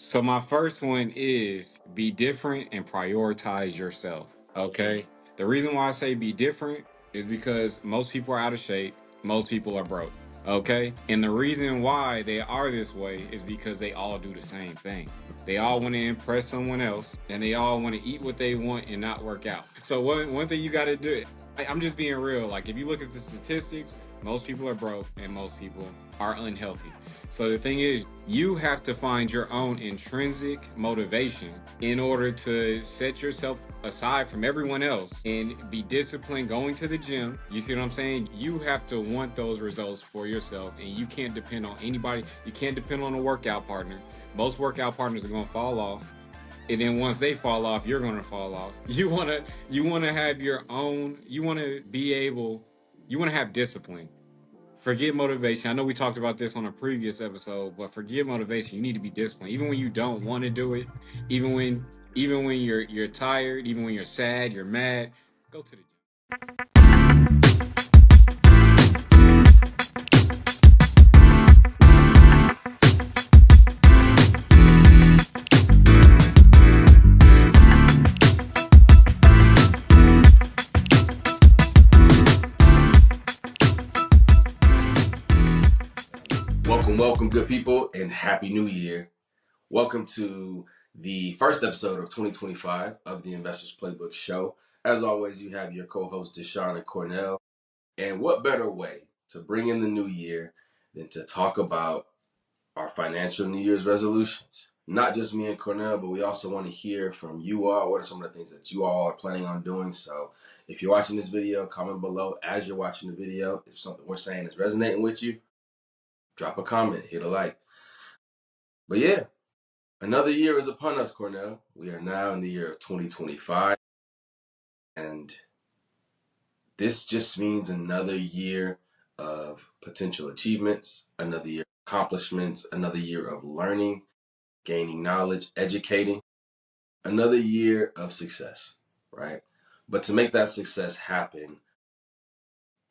So my first one is be different and prioritize yourself. Okay. The reason why I say be different is because most people are out of shape. Most people are broke. Okay. And the reason why they are this way is because they all do the same thing. They all want to impress someone else and they all want to eat what they want and not work out. So one thing you got to do, I'm just being real. Like if you look at the statistics, most people are broke and most people are unhealthy. So the thing is, you have to find your own intrinsic motivation in order to set yourself aside from everyone else and be disciplined going to the gym. You see what I'm saying? You have to want those results for yourself and you can't depend on anybody. You can't depend on a workout partner. Most workout partners are going to fall off. And then once they fall off, you're going to fall off. You want to have your own, you want to have discipline. Forget motivation. I know we talked about this on a previous episode, but forget motivation. You need to be disciplined. Even when you don't want to do it, even when even when you're tired, even when you're sad, you're mad, go to the gym. Welcome, good people, and Happy New Year. Welcome to the first episode of 2025 of the Investors Playbook show. As always, you have your co-hosts Deshaun and Cornell. And what better way to bring in the new year than to talk about our financial New Year's resolutions? Not just me and Cornell, but we also want to hear from you all. What are some of the things that you all are planning on doing? So if you're watching this video, comment below as you're watching the video. If something we're saying is resonating with you, drop a comment, hit a like. But yeah, another year is upon us, Cornell. We are now in the year of 2025. And this just means another year of potential achievements, another year of accomplishments, another year of learning, gaining knowledge, educating, another year of success, right? But to make that success happen,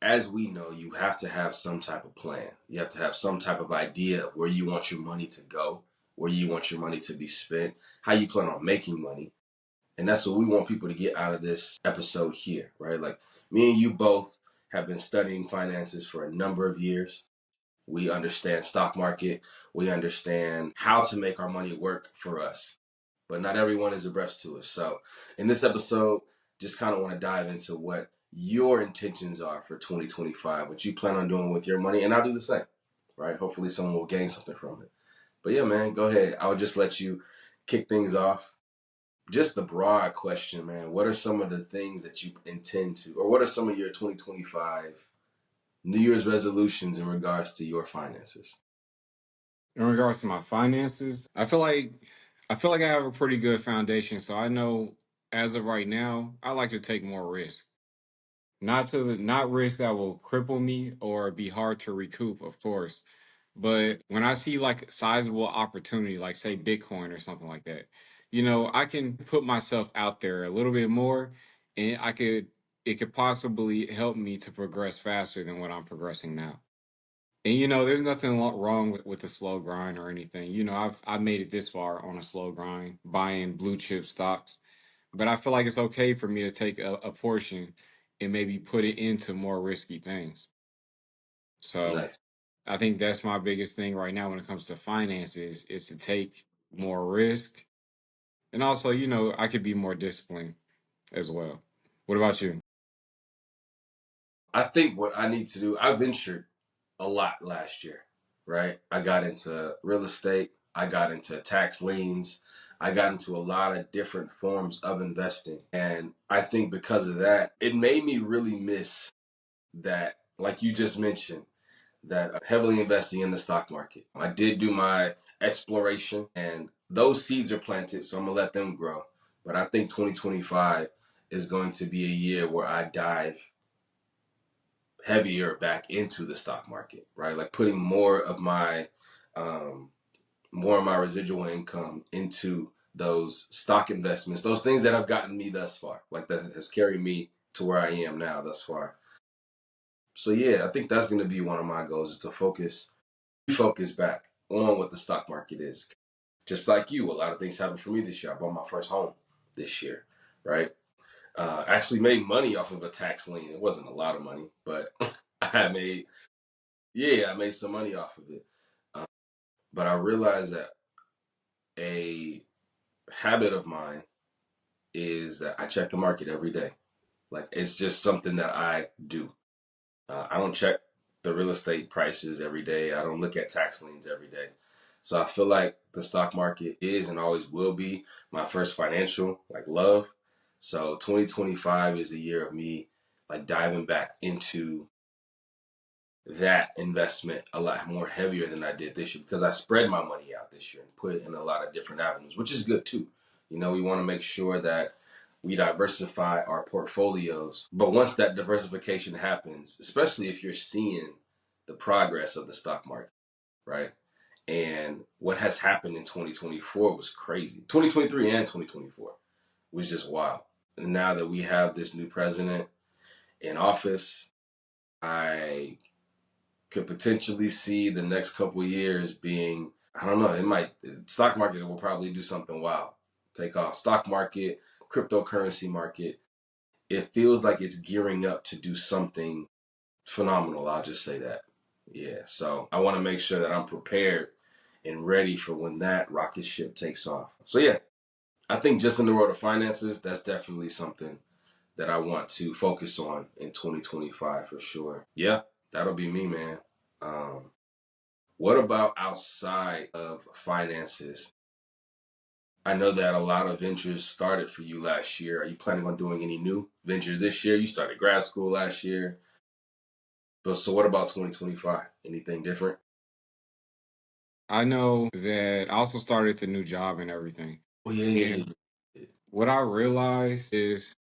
as we know, you have to have some type of plan. You have to have some type of idea of where you want your money to go, where you want your money to be spent, how you plan on making money. And that's what we want people to get out of this episode here, right? Like me and you both have been studying finances for a number of years. We understand stock market. We understand how to make our money work for us. But not everyone is abreast to us. So in this episode, just kind of want to dive into what your intentions are for 2025, what you plan on doing with your money. And I'll do the same, right? Hopefully someone will gain something from it. But yeah, man, go ahead. I'll just let you kick things off. Just the broad question, man. What are some of the things that you intend to, or what are some of your 2025 New Year's resolutions in regards to your finances? In regards to my finances, I feel like I have a pretty good foundation. So I know as of right now, I like to take more risk. Not risk that will cripple me or be hard to recoup, of course. But when I see like sizable opportunity, like say Bitcoin or something like that, I can put myself out there a little bit more and it could possibly help me to progress faster than what I'm progressing now. And there's nothing wrong with a slow grind or anything. I've made it this far on a slow grind, buying blue chip stocks. But I feel like it's okay for me to take a portion and maybe put it into more risky things. So Nice. I think that's my biggest thing right now when it comes to finances is to take more risk. And also, I could be more disciplined as well. What about you? I think what I need to do, I ventured a lot last year, right? I got into real estate, I got into tax liens, I got into a lot of different forms of investing. And I think because of that, it made me really miss that, like you just mentioned, that heavily investing in the stock market. I did do my exploration and those seeds are planted, so I'm gonna let them grow. But I think 2025 is going to be a year where I dive heavier back into the stock market, right? Like putting um, more of my residual income into those stock investments, those things that have gotten me thus far, like that has carried me to where I am now thus far. So yeah, I think that's going to be one of my goals is to focus back on what the stock market is. just like you, a lot of things happened for me this year. I bought my first home this year, right? Actually made money off of a tax lien. It wasn't a lot of money, but I made, yeah, I made some money off of it. Uh, but I realized that a habit of mine is that I check the market every day. Like it's just something that I do. I don't check the real estate prices every day. I don't look at tax liens every day. So I feel like the stock market is and always will be my first financial like love. So 2025 is a year of me like diving back into that investment a lot more heavier than I did this year because I spread my money out this year and put it in a lot of different avenues, which is good too. You know, we want to make sure that we diversify our portfolios. But once that diversification happens, especially if you're seeing the progress of the stock market, right? And what has happened in 2024 was crazy. 2023 and 2024 was just wild. And now that we have this new president in office, I could potentially see the next couple of years being, I don't know, it might, the stock market will probably do something wild. Take off. Stock market, cryptocurrency market, it feels like it's gearing up to do something phenomenal. I'll just say that. Yeah. So I want to make sure that I'm prepared and ready for when that rocket ship takes off. So yeah, I think just in the world of finances, that's definitely something that I want to focus on in 2025 for sure. Yeah, that'll be me, man. Um, what about outside of finances? I know that a lot of ventures started for you last year. Are you planning on doing any new ventures this year? You started grad school last year. But so what about 2025? Anything different? I know that I also started the new job and everything. Oh yeah, yeah, And yeah. what I realized is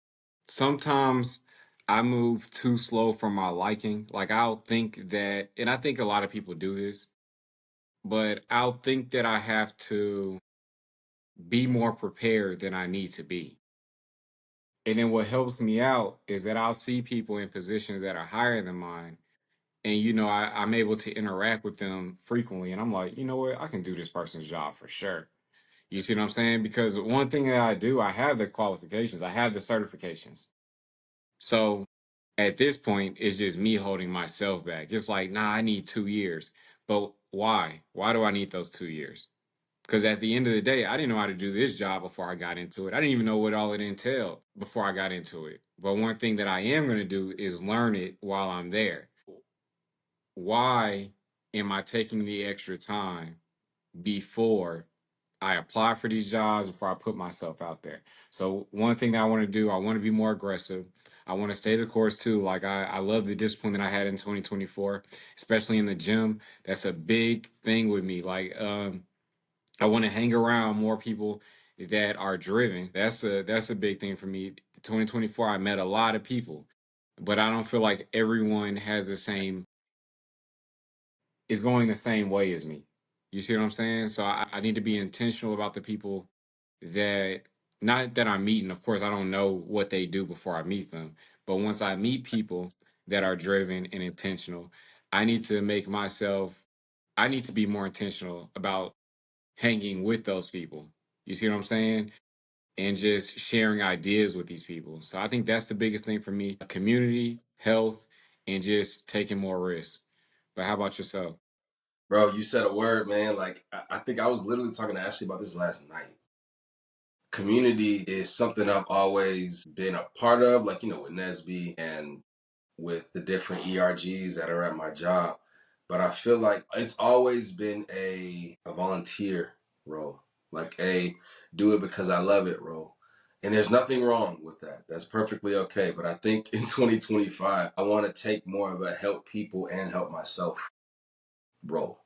sometimes I move too slow for my liking. Like I'll think that, and I think a lot of people do this, but I'll think that I have to be more prepared than I need to be. And then what helps me out is that I'll see people in positions that are higher than mine. And, I'm able to interact with them frequently. And I'm like, you know what? I can do this person's job for sure. You see what I'm saying? Because one thing that I do, I have the qualifications, I have the certifications. So at this point, it's just me holding myself back. It's like, nah, I need 2 years. But why? Why do I need those 2 years? Because at the end of the day, I didn't know how to do this job before I got into it. I didn't even know what all it entailed before I got into it. But one thing that I am going to do is learn it while I'm there. Why am I taking the extra time before I apply for these jobs, before I put myself out there? So one thing that I want to do, I want to be more aggressive. I want to stay the course too. Like I love the discipline that I had in 2024, especially in the gym. That's a big thing with me. Like I want to hang around more people that are driven. That's a big thing for me. 2024, I met a lot of people, but I don't feel like everyone has the same is going the same way as me. You see what I'm saying? So I need to be intentional about the people that not that I'm meeting. Of course, I don't know what they do before I meet them, but once I meet people that are driven and intentional, I need to make myself. I need to be more intentional about hanging with those people. You see what I'm saying? And just sharing ideas with these people. So I think that's the biggest thing for me: community, health, and just taking more risks. But how about yourself? Bro, you said a word, man. Like I think I was literally talking to Ashley about this last night. Community is something I've always been a part of, like, with Nesby and with the different ERGs that are at my job. But I feel like it's always been a volunteer role, like a do it because I love it role. And there's nothing wrong with that. That's perfectly okay. But I think in 2025, I want to take more of a help people and help myself role.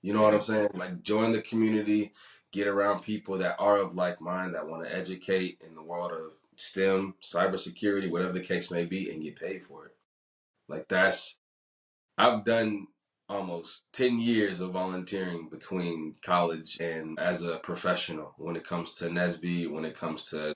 You know what Yeah. I'm saying? Like join the community, get around people that are of like mind that want to educate in the world of STEM, cybersecurity, whatever the case may be, and get paid for it. Like I've done almost 10 years of volunteering between college and as a professional when it comes to NSB, when it comes to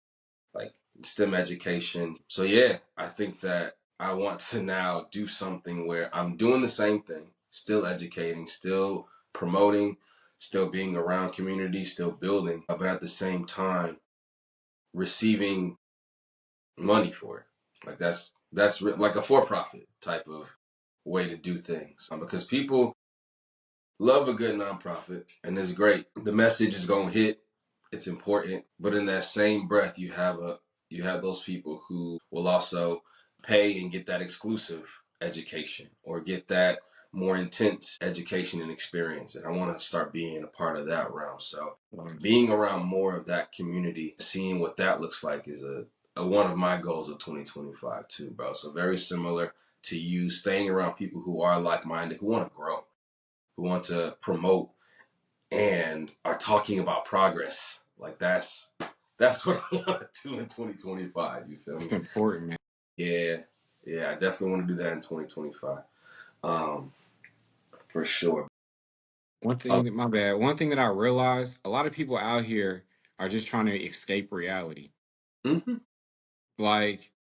like STEM education. So yeah, I think that I want to now do something where I'm doing the same thing, still educating, still promoting, still being around community, still building, but at the same time receiving money for it. Like like a for-profit type of way to do things, because people love a good nonprofit, and it's great. The message is gonna hit. It's important, but in that same breath, you have those people who will also pay and get that exclusive education or get that more intense education and experience. And I want to start being a part of that realm. So being around more of that community, seeing what that looks like is a one of my goals of 2025 too, bro. So very similar to you, staying around people who are like-minded, who want to grow, who want to promote and are talking about progress. Like that's what I want to do in 2025. You feel It's me? important, man. Yeah, yeah. I definitely want to do that in 2025. Um, for sure. My bad. One thing that I realized, a lot of people out here are just trying to escape reality. Mm-hmm. Like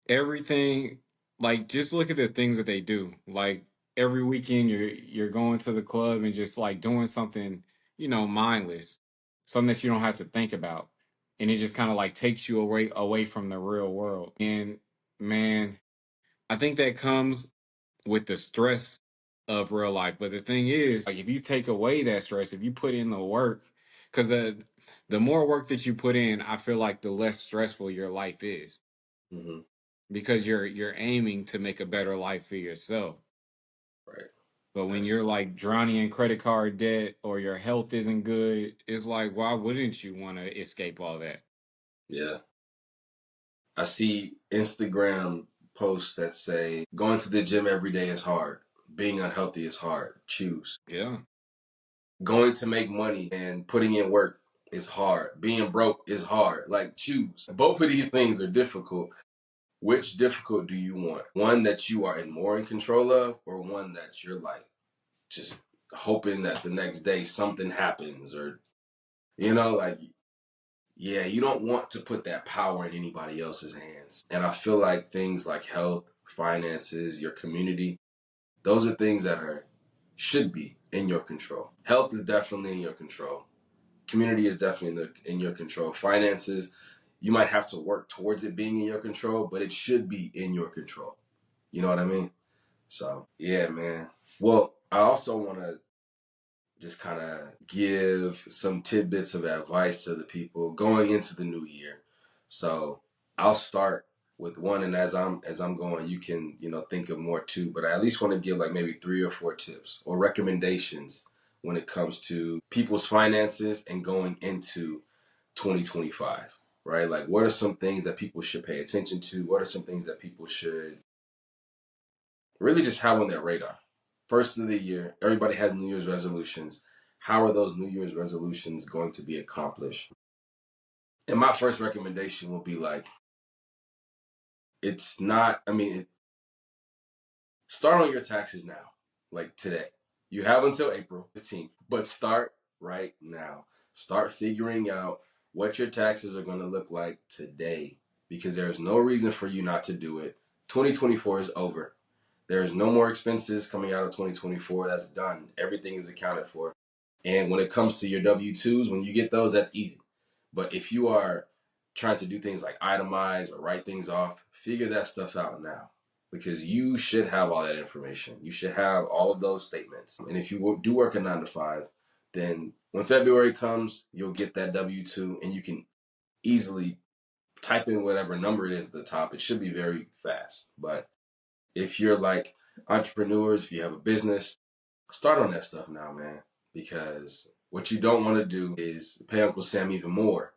everything, like just look at the things that they do. Like every weekend you're going to the club and just like doing something, mindless, something that you don't have to think about. And it just kind of like takes you away from the real world. And man, I think that comes with the stress of real life. But the thing is, like if you take away that stress, if you put in the work, because the more work that you put in, I feel like the less stressful your life is Mm-hmm. because you're aiming to make a better life for yourself. Right. But when That's you're like drowning in credit card debt or your health isn't good, it's like why wouldn't you want to escape all that? yeah. I see Instagram posts that say going to the gym every day is hard. Being unhealthy is hard. Choose. Yeah. Going to make money and putting in work is hard. Being broke is hard. Like choose. Both of these things are difficult. Which difficult do you want? One that you are more in control of, or one that you're like just hoping that the next day something happens, or like yeah, you don't want to put that power in anybody else's hands. And I feel like things like health, finances, your community, those are things that are should be in your control. Health is definitely in your control. Community is definitely in your control. Finances, you might have to work towards it being in your control, but it should be in your control. You know what I mean? So, yeah, man. Well, I also want to just kind of give some tidbits of advice to the people going into the new year. So, I'll start with one, and as I'm going, you can think of more too. But I at least want to give like maybe 3 or 4 tips or recommendations when it comes to people's finances and going into 2025. Right? Like, what are some things that people should pay attention to? What are some things that people should really just have on their radar? First of the year, everybody has New Year's resolutions. How are those New Year's resolutions going to be accomplished? And my first recommendation will be like, it's not, I mean, start on your taxes now, like today. You have until April 15th, but start right now. Start figuring out what your taxes are going to look like today because there is no reason for you not to do it. 2024 is over. There's no more expenses coming out of 2024. That's done. Everything is accounted for. And when it comes to your W-2s, when you get those, that's easy. But if you are trying to do things like itemize or write things off, figure that stuff out now because you should have all that information. You should have all of those statements. And if you do work a 9 to 5, then when February comes, you'll get that W-2 and you can easily type in whatever number it is at the top. It should be very fast. But if you're like entrepreneurs, if you have a business, start on that stuff now, man. Because what you don't want to do is pay Uncle Sam even more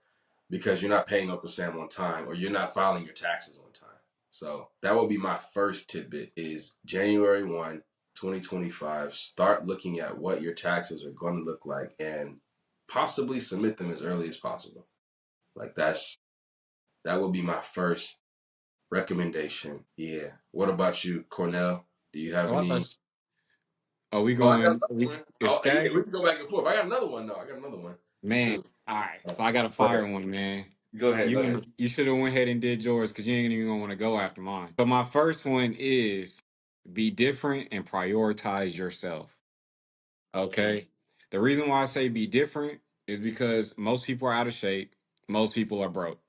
because you're not paying Uncle Sam on time or you're not filing your taxes on time. So that will be my first tidbit is January 1, 2025. Start looking at what your taxes are going to look like and possibly submit them as early as possible. Like that will be my first recommendation. Yeah. What about you, Cornell? Do you have Oh, I any? thought, are we Oh, I got going? another one. It's Oh, yeah, we staggered, can go back and forth. I got another one though. I got another one man. too. All right, Uh, so I got a Go ahead. fire one, man. Go ahead. Go ahead. You should have went ahead and did yours because you ain't even gonna want to go after mine. So my first one is be different and prioritize yourself. Okay. The reason why I say be different is because most people are out of shape, most people are broke.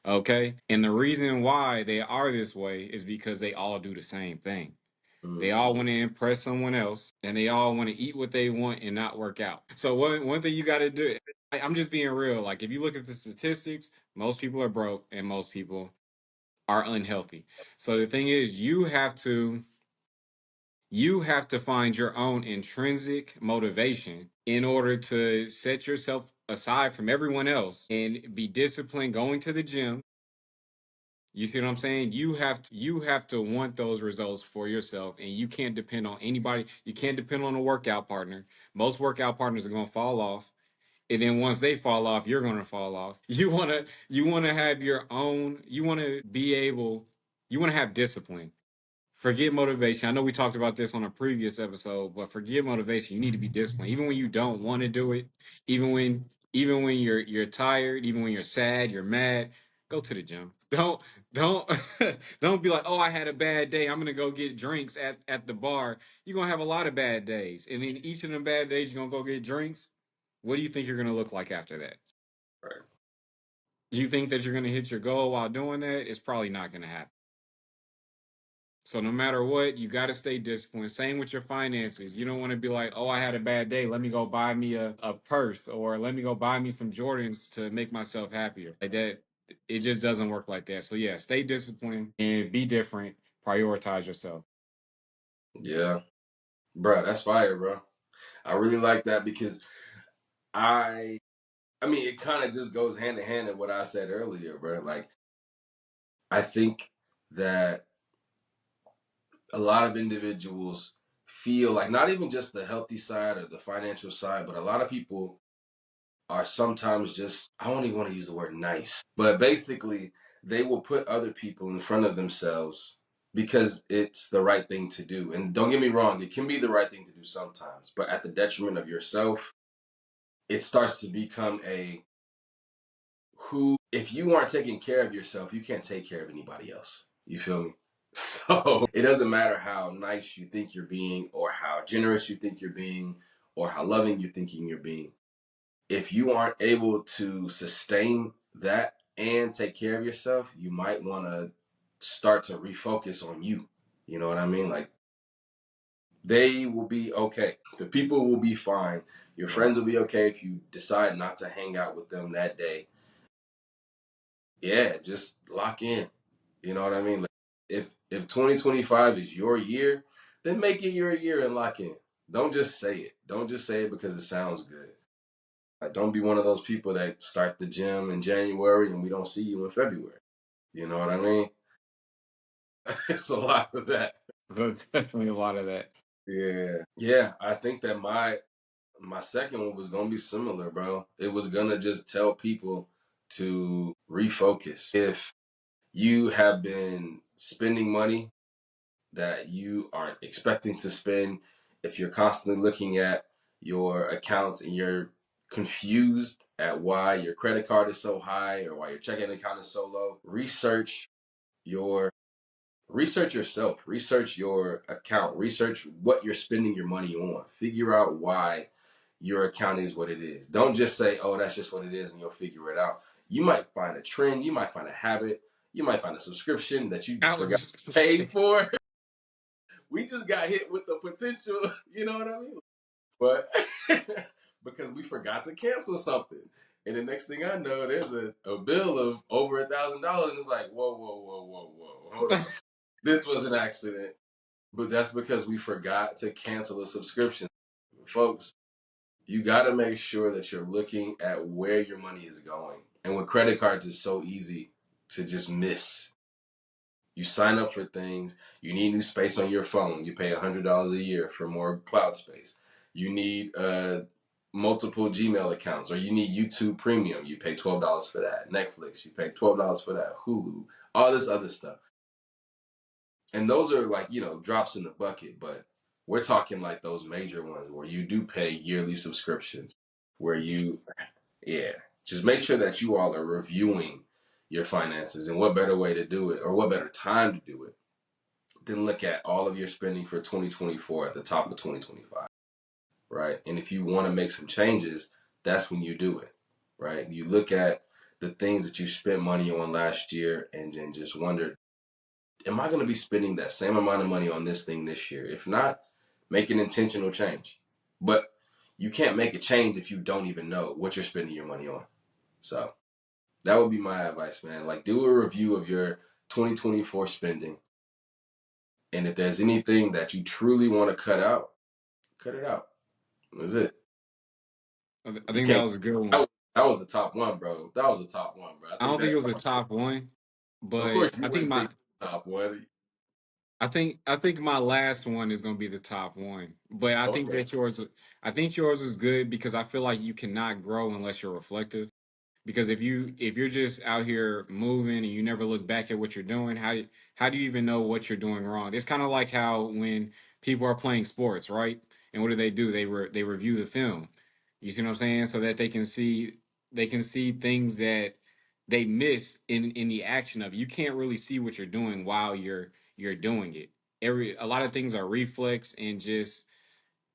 Okay? And the reason why they are this way is because they all do the same thing. They all want to impress someone else, and they all want to eat what they want and not work out. So one thing you got to do, I'm just being real. Like if you look at the statistics, most people are broke and most people are unhealthy. So the thing is, you have to find your own intrinsic motivation in order to set yourself aside from everyone else and be disciplined going to the gym. You see what I'm saying? You have to want those results for yourself, and you can't depend on anybody. You can't depend on a workout partner. Most workout partners are gonna fall off, and then once they fall off, you're gonna fall off. You wanna have your own. You wanna have discipline. Forget motivation. I know we talked about this on a previous episode, but forget motivation. You need to be disciplined, even when you don't want to do it, even when you're tired, even when you're sad, you're mad. Go to the gym. Don't don't be like, oh, I had a bad day. I'm gonna go get drinks at the bar. You're gonna have a lot of bad days, and then each of them bad days, you're gonna go get drinks. What do you think you're gonna look like after that? Right. Do you think that you're gonna hit your goal while doing that? It's probably not gonna happen. So no matter what, you got to stay disciplined. Same with your finances. You don't want to be like, oh, I had a bad day. Let me go buy me a purse, or let me go buy me some Jordans to make myself happier. Like that, it just doesn't work like that. So yeah, stay disciplined and be different. Prioritize yourself. Yeah, bro, that's fire, bro. I really like that because I, I mean, it kind of just goes hand in hand in what I said earlier, bro. Like, I think that a lot of individuals feel like not even just the healthy side or the financial side, but a lot of people are sometimes just, I don't even want to use the word nice, but basically they will put other people in front of themselves because it's the right thing to do. And don't get me wrong, it can be the right thing to do sometimes, but at the detriment of yourself, it starts to become a who, if you aren't taking care of yourself, you can't take care of anybody else. You feel me? So it doesn't matter how nice you think you're being, or how generous you think you're being, or how loving you're thinking you're being. If you aren't able to sustain that and take care of yourself, you might want to start to refocus on you. You know what I mean? Like, they will be okay. The people will be fine. Your friends will be okay if you decide not to hang out with them that day. Yeah, just lock in. You know what I mean? Like, if 2025 is your year, then make it your year and lock in. Don't just say it. Don't just say it because it sounds good. Like, don't be one of those people that start the gym in January and we don't see you in February. You know what I mean? It's a lot of that. So it's definitely a lot of that. Yeah. Yeah, I think that my second one was gonna be similar, bro. It was gonna just tell people to refocus. If you have been spending money that you aren't expecting to spend, if you're constantly looking at your accounts and you're confused at why your credit card is so high or why your checking account is so low, your research yourself, research your account, research what you're spending your money on, figure out why your account is what it is. Don't just say, oh, that's just what it is, and you'll figure it out. You might find a trend, you might find a habit, you might find a subscription that you I was forgot just to pay for. We just got hit with the potential, you know what I mean? But because we forgot to cancel something. And the next thing I know, there's a bill of over $1,000. And it's like, whoa, whoa, whoa, whoa, whoa. Hold on. This was an accident. But that's because we forgot to cancel a subscription. Folks, you got to make sure that you're looking at where your money is going. And with credit cards, it's so easy to just miss. You sign up for things. You need new space on your phone. You pay $100 a year for more cloud space. You need multiple Gmail accounts, or you need YouTube Premium. You pay $12 for that. Netflix, you pay $12 for that. Hulu, all this other stuff. And those are like, drops in the bucket, but we're talking like those major ones where you do pay yearly subscriptions, where yeah, just make sure that you all are reviewing your finances. And what better way to do it, or what better time to do it, than look at all of your spending for 2024 at the top of 2025. right? And if you want to make some changes, that's when you do it, right? You look at the things that you spent money on last year and then just wonder, am I going to be spending that same amount of money on this thing this year? If not, make an intentional change. But you can't make a change if you don't even know what you're spending your money on. So that would be my advice, man. Like, do a review of your 2024 spending. And if there's anything that you truly want to cut it out. That's it. I You think that can't. was a good That one. was, that was the top one, bro. That was the top one, bro. I I think don't think it that. was a top one, Of but course, you wouldn't think top one. I think my last one is gonna be the top one. But Okay. I think yours is good because I feel like you cannot grow unless you're reflective. Because if you're just out here moving and you never look back at what you're doing, how do you even know what you're doing wrong? It's kind of like how when people are playing sports, right? And what do? They review the film. You see what I'm saying? So that they can see things that they miss in the action of it. You can't really see what you're doing while you're doing it. A lot of things are reflex and just,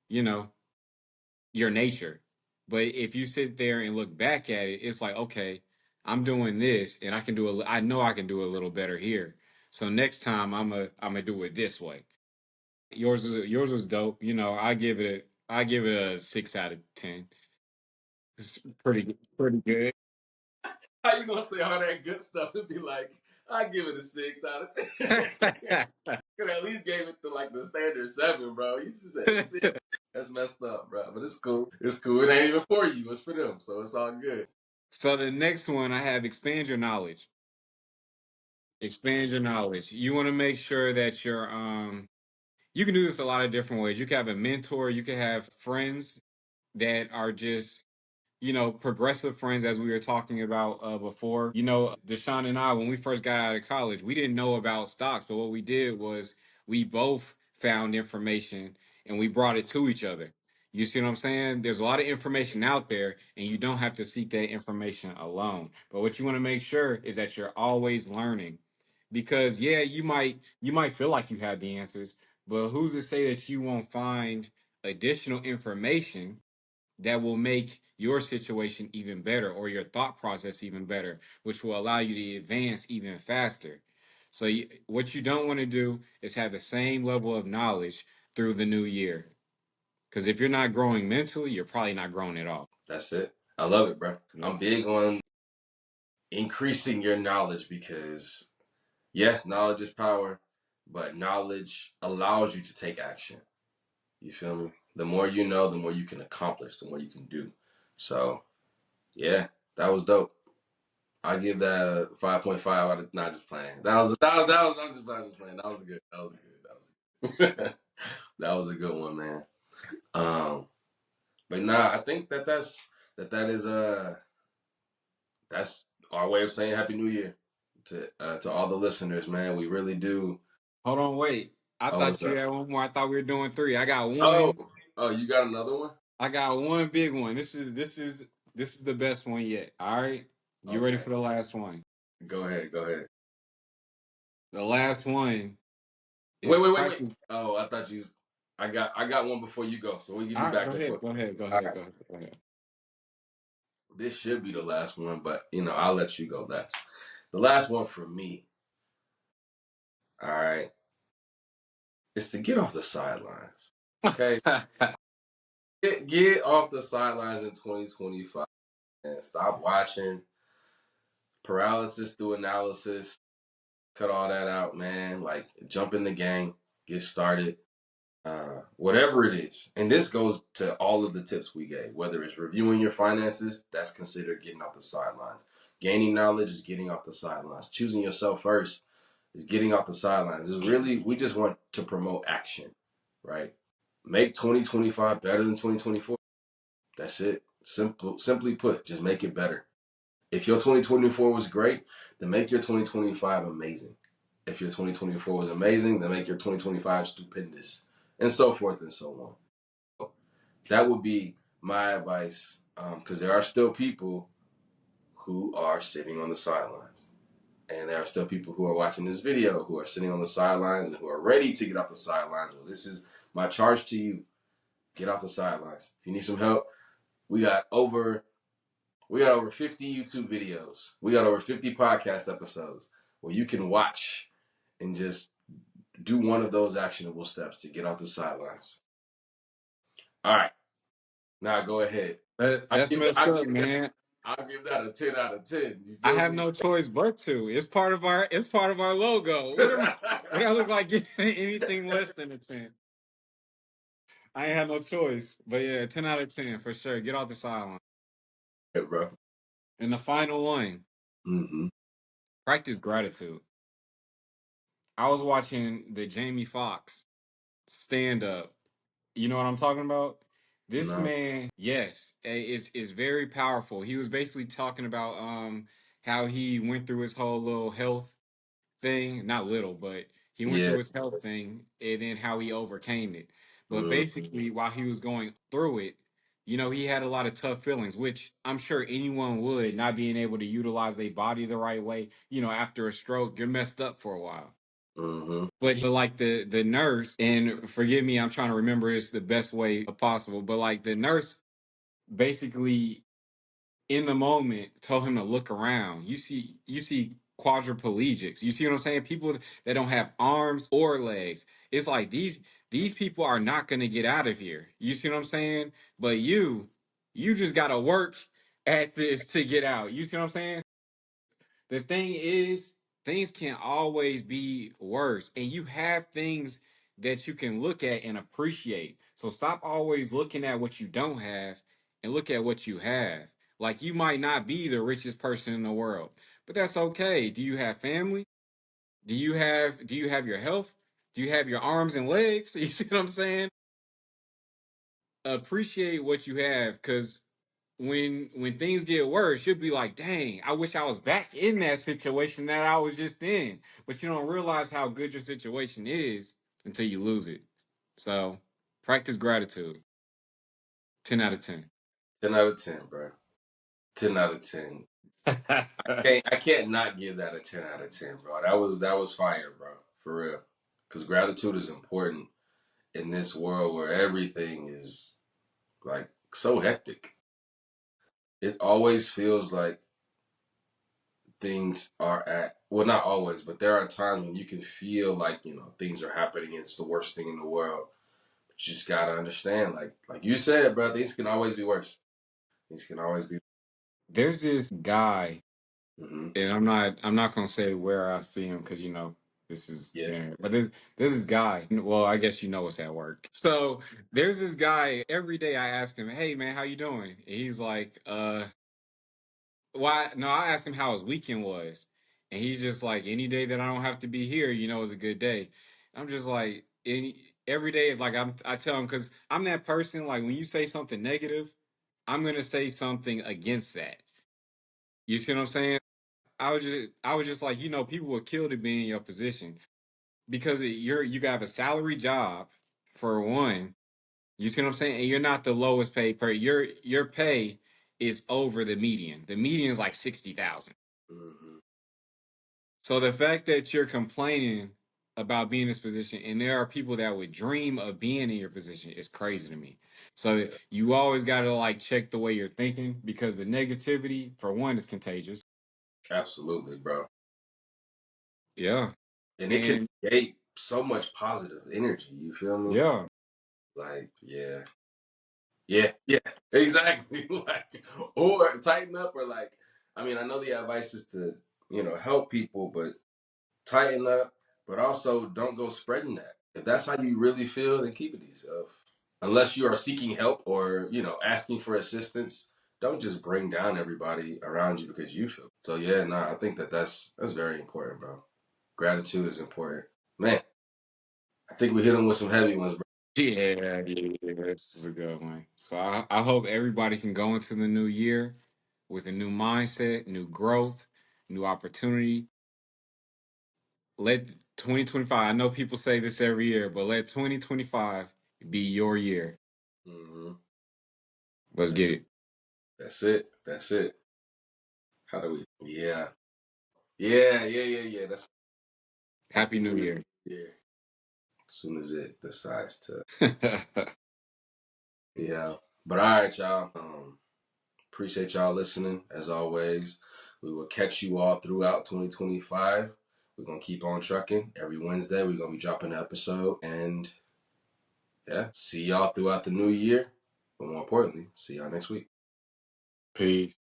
you know, your nature. But if you sit there and look back at it, it's like, okay, I'm doing this and I know I can do a little better here. So next time I'm gonna do it this way. Yours was dope. You know, I give it a 6 out of 10. It's pretty good. How you gonna say all that good stuff and be like, I give it a 6 out of 10? Could at least gave it to like the standard 7, bro. You just said 6. That's messed up, bro. But it's cool. It's cool. It ain't even for you. It's for them. So it's all good. So the next one I have expand your knowledge. Expand your knowledge. You want to make sure that you can do this a lot of different ways. You can have a mentor, you can have friends that are just, you know, progressive friends, as we were talking about before. You know, Deshaun and I, when we first got out of college, we didn't know about stocks, but what we did was we both found information and we brought it to each other. You see what I'm saying? There's a lot of information out there, and you don't have to seek that information alone. But what you want to make sure is that you're always learning, because yeah, you might feel like you have the answers, but who's to say that you won't find additional information that will make your situation even better or your thought process even better, which will allow you to advance even faster. So, what you don't want to do is have the same level of knowledge through the new year. Because if you're not growing mentally, you're probably not growing at all. That's it. I love it, bro. Yeah. I'm big on increasing your knowledge because, yes, knowledge is power, but knowledge allows you to take action. You feel me? The more you know, the more you can accomplish, the more you can do. So, yeah, that was dope. I give that a 5.5 out of, not just playing. I'm just playing. That was good. That was good. That was good. That was a good one, man. Um, but nah, I think that is that's our way of saying Happy New Year to all the listeners, man. We really do. Hold on, wait. I Oh, what's thought you up? had one more. I thought we were doing three. Oh, oh, you got another one? I got one big one. This is the best one yet. All right. You ready Okay, for the last one? go ahead, go ahead. The last one Wait, is wait, wait, wait. practice. Oh, I thought you. I got one before you go. So we give All you right, back go and ahead. forth. Go ahead. Go All ahead. right. Go ahead. Go ahead. This should be the last one, but I'll let you go last. The last one for me, all right, is to get off the sidelines. Okay? Get off the sidelines in 2025 and stop watching paralysis through analysis. Cut all that out, man. Like, jump in the game, get started. Whatever it is. And this goes to all of the tips we gave, whether it's reviewing your finances, that's considered getting off the sidelines. Gaining knowledge is getting off the sidelines. Choosing yourself first is getting off the sidelines. It's really, we just want to promote action, right? Make 2025 better than 2024. That's it. Simply put, just make it better. If your 2024 was great, then make your 2025 amazing. If your 2024 was amazing, then make your 2025 stupendous, and so forth and so on. That would be my advice, because there are still people who are sitting on the sidelines. And there are still people who are watching this video who are sitting on the sidelines and who are ready to get off the sidelines. Well, this is my charge to you. Get off the sidelines. If you need some help, we got over 50 YouTube videos. We got over 50 podcast episodes where you can watch and just do one of those actionable steps to get off the sidelines. All right. Now go ahead. That's messed up, man. I'll give that a 10 out of 10. You I feel have me? no choice but to. It's part of our logo. What I look like getting anything less than a 10? I ain't had no choice. But yeah, 10 out of 10 for sure. Get off the sideline. Yeah, bro. And the final one, Mm-hmm. practice gratitude. I was watching the Jamie Foxx stand up. You know what I'm talking about? This No. man, yes, is very powerful. He was basically talking about how he went through his whole little health thing, not little, but he went Yeah. through his health thing and then how he overcame it. But Mm, basically, while he was going through it, he had a lot of tough feelings, which I'm sure anyone would, not being able to utilize their body the right way. After a stroke, you're messed up for a while. mm-hmm. But like the nurse, and forgive me, I'm trying to remember this the best way possible, but like the nurse basically in the moment told him to look around. You see quadriplegics. You see what I'm saying? People that don't have arms or legs. It's like these people are not gonna get out of here. You see what I'm saying? But you just gotta work at this to get out. You see what I'm saying? The thing is, things can always be worse, and you have things that you can look at and appreciate. So stop always looking at what you don't have and look at what you have. Like, you might not be the richest person in the world, but that's okay. Do you have family? Do you have your health? Do you have your arms and legs? You see what I'm saying? Appreciate what you have, because when things get worse, you'll be like, dang, I wish I was back in that situation that I was just in. But you don't realize how good your situation is until you lose it. So practice gratitude. 10 out of 10. 10 out of 10, bro. 10 out of 10. I can't not give that a 10 out of 10, bro. That was fire, bro. For real. Because gratitude is important in this world where everything is like so hectic. It always feels like things are at, well, not always, but there are times when you can feel like, things are happening and it's the worst thing in the world. But you just gotta understand, like you said, bro, things can always be worse. Things can always be. There's this guy, Hmm. and I'm not gonna say where I see him because this is Yeah. but there's this guy. Well, I guess it's at work. So there's this guy. Every day I ask him, "Hey man, how you doing?" And he's like, why? No, I asked him how his weekend was, and he's just like, any day that I don't have to be here, is a good day. I'm just like, every day, like I tell him, because I'm that person. Like, when you say something negative, I'm gonna say something against that. You see what I'm saying? I was just like, people would kill to be in your position because you have a salary job for one. You see what I'm saying? And you're not the lowest paid per. Your pay is over the median. The median is like 60,000. Hmm. So the fact that you're complaining about being in this position, and there are people that would dream of being in your position, is crazy to me. So Yeah, you always got to like check the way you're thinking, because the negativity, for one, is contagious. absolutely, bro. Yeah. And it can And create so much positive energy. You feel me? yeah, Like, yeah, yeah, exactly. Like, or tighten up, or like, I mean, I know the advice is to, help people, but tighten up, but also don't go spreading that. If that's how you really feel, then keep it to yourself. Unless you are seeking help or, asking for assistance, don't just bring down everybody around you because you feel. So yeah, I think that's very important, bro. Gratitude is important. Man, I think we hit them with some heavy ones, bro. yeah, this is a good one. So I hope everybody can go into the new year with a new mindset, new growth, new opportunity. Let 2025, I know people say this every year, but let 2025 be your year. Hmm. Let's That's get it. it. That's it. That's it. How do we? Yeah. Yeah, yeah, yeah, yeah. That's Happy Happy New New Year. Year. As soon as it decides to Yeah. But all right, y'all. Appreciate y'all listening. As always, we will catch you all throughout 2025. We're gonna keep on trucking. Every Wednesday, we're gonna be dropping an episode. And yeah, see y'all throughout the new year. But more importantly, see y'all next week. Peace.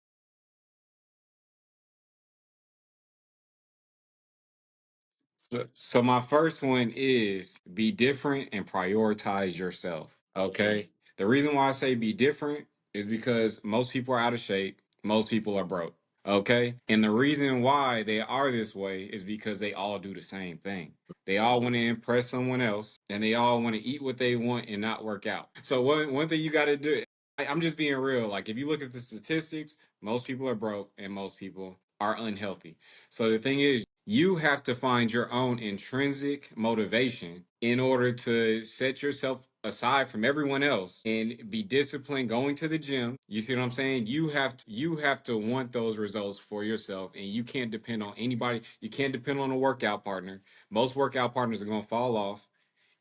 So my first one is be different and prioritize yourself. Okay. The reason why I say be different is because most people are out of shape. Most people are broke. Okay. And the reason why they are this way is because they all do the same thing. They all want to impress someone else and they all want to eat what they want and not work out. So one thing you got to do, I'm just being real. Like if you look at the statistics, most people are broke and most people are unhealthy. So the thing is, you have to find your own intrinsic motivation in order to set yourself aside from everyone else and be disciplined going to the gym. You see what I'm saying? You have to want those results for yourself and you can't depend on anybody. You can't depend on a workout partner. Most workout partners are going to fall off.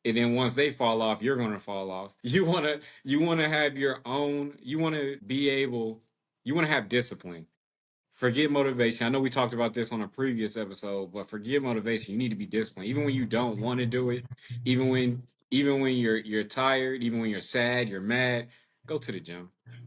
And then once they fall off, you're going to fall off. You want to have your own, you want to have discipline. Forget motivation. I know we talked about this on a previous episode, but forget motivation. You need to be disciplined. Even when you don't want to do it, even when you're tired, even when you're sad, you're mad, go to the gym.